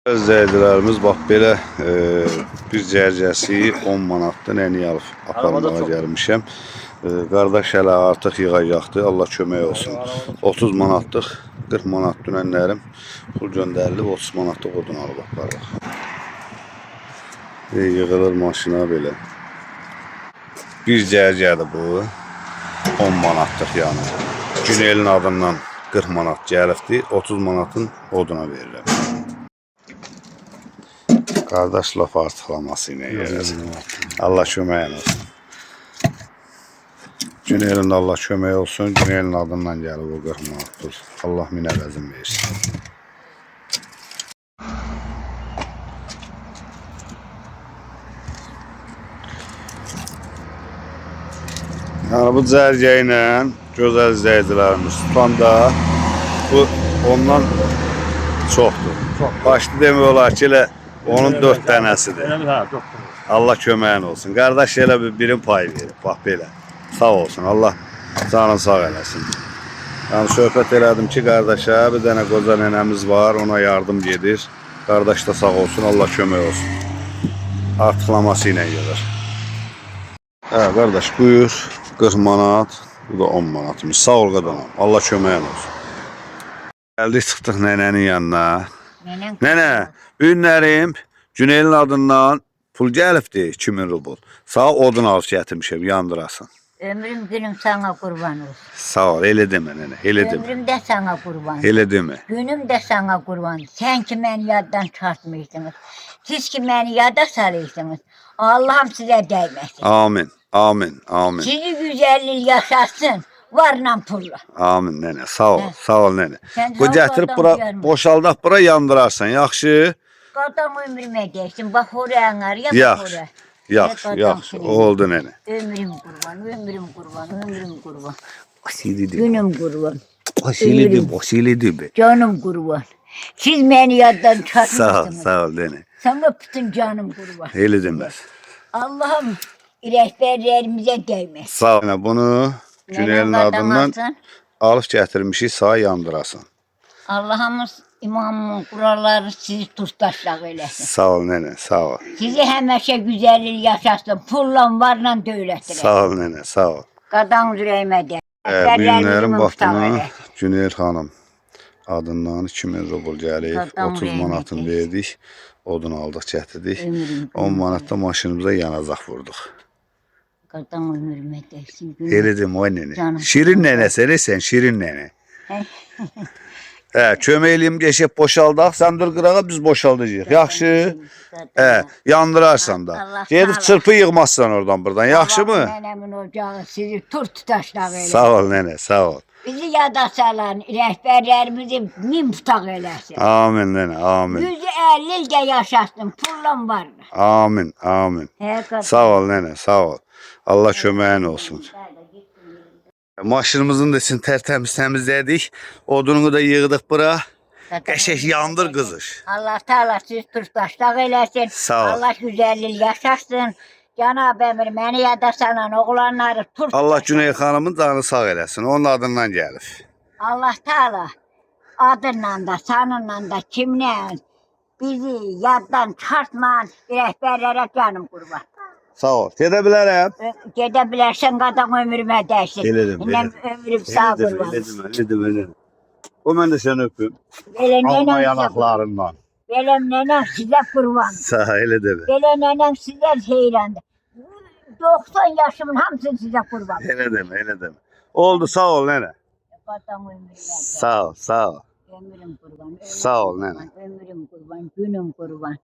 İzləyicilərimiz bax belə bir cərcəsi 10 manatdır. Nəni alıb aparmağa gəlmişəm. Qardaş hələ artıq yığacaqdır. Allah kömək olsun. 30 manatlıq, 40 manat dünənlərim pul göndərilib, 30 manatlıq odun alıb aparırıq. Yığılır maşına belə. Bir cərcədir bu. 10 manatlıq yəni. Günelin adından 40 manat gəlibdir. 30 manatın oduna verirəm. Qardaş laf artıqlaması ilə yerəsin. Allah köməyin olsun. Günelin Allah kömək olsun. Günelin adından gəlib o 40 manat pul. Allah min əvəzin versin. Yəni bu cərgə ilə gözəl izləyicilərimiz tutanda bu ondan çoxdur. Başlı demək olar ki, elə onun 4 dənəsidir. Allah köməyin olsun. Qardaş elə bir birim pay verib. Bax belə. Sağ olsun. Allah canını sağ eləsin. Yəni söhbət elədim ki, qardaşa bir dənə qoca nənəmiz var. Ona yardım gedir. Qardaş da sağ olsun. Allah kömək olsun. Artıqlaması ilə gedir. Hə, qardaş buyur. 40 manat. Bu da 10 manatımız. Sağ ol qadanam. Allah köməyin olsun. Gəldik çıxdıq nənənin yanına. Nənə, ünlərim Günelin adından pul gəlibdir 2000 rubl. Sağ odun alıb gətirmişəm, yandırasın. Ömrüm günüm sana kurban olsun. Sağ ol, elə demə nənə, elə demə. Ömrüm de sana kurban. Elə demə. Günüm de sana kurban. Sen ki beni yaddan çıkartmışsınız. Siz ki beni yada salıyorsunuz. Allah'ım size değmesin. Amin, amin, amin. Sizi güzellik yaşatsın. Varla pulla. Amin nənə, sağ ol, sağ ol nənə. Sen Bu gətirib bura, boşaldaq bura yandırarsan, yaxşı? Qadam ömrümə deysin. Bax oraya var ya, yaxşı, oraya. yaxşı, yaxşı, oldu nənə. Ömrüm kurban, ömrüm kurban, ömrüm kurban. Basilidir. Günüm kurban. Basilidir, basilidir. Canım kurban. Siz beni yaddan çıkartmışsınız. Sağ ol nənə. Sana bütün canım kurban. Elə deməz. Allah'ım rehberlerimize değmez. Sağ ol. Bunu Günelin adından alıb gətirmişik, sağa yandırasın. Allah'ımız imamın kuralları sizi tustaşlaq eləsin. Sağ ol nənə, sağ ol. Sizi həmişə güzellik yaşasın. Pulla varla dövlətdirək. Sağ ol nənə, sağ ol. Qadan ürəyimə də. Bu günlərin vaxtını Günel xanım adından 2000 rubl gəlib, 30 manatını verdik, odun aldıq, gətirdik. 10 manatda maşınımıza yanacaq vurduq. Qadan ömrümə dəysin. Elə demə o nənə. Şirin nənəsə sən, şirin nənə. Hə, kömək eləyim geçib boşaldaq, sən dur qırağa biz boşaldacağıq. Yaxşı? Hə, yandırarsan da. Gedib çırpı yığmazsan oradan buradan. Yaxşı mı? Nənəmin ocağı sizi tutaşlaq eləsin. Sağ ol nənə, sağ ol. Bizi yada salan rəhbərlərimizi min tutaq eləsin. Amin nənə, amin. 150 il də yaşasın, pullan varla. Amin, amin. Sağ ol nənə, sağ ol. Allah köməyin olsun. Maşınımızın da için tertemiz temizledik. Odununu da yığdık bura. Qəşəng yandır qızış. Allah Teala siz tutaşlaq eləsin. Sağ ol. Allah güzellik yaşasın. Cenab-ı Emir məni yada salan oğlanları tut. Allah Güney xanımın canı sağ eləsin. Onun adından gəlib. Allah Teala adınla da sanınla da kimlə bizi yaddan çıxartman rəhbərlərə canım qurban. Sağ ol. Gedə bilərəm. Gedə bilərsən qadan ömrümə dəysin. Elə demə, elə demə. Ömrüm sağ qurban. Elə demə. O mən də səni öpüm. Belə Alma nənəm yanaqlarından. Belə nənəm sizə qurban. Sağ elə demə. Belə nənəm sizə heyrandı. 90 yaşımın hamısını sizə qurban. Elə demə, elə demə. Oldu, sağ ol nənə. Qadan ömrümə dəysin. Sağ ol, sağ ol. Ömrüm qurban. Sağ ol nənə. Ömrüm qurban, günüm qurban.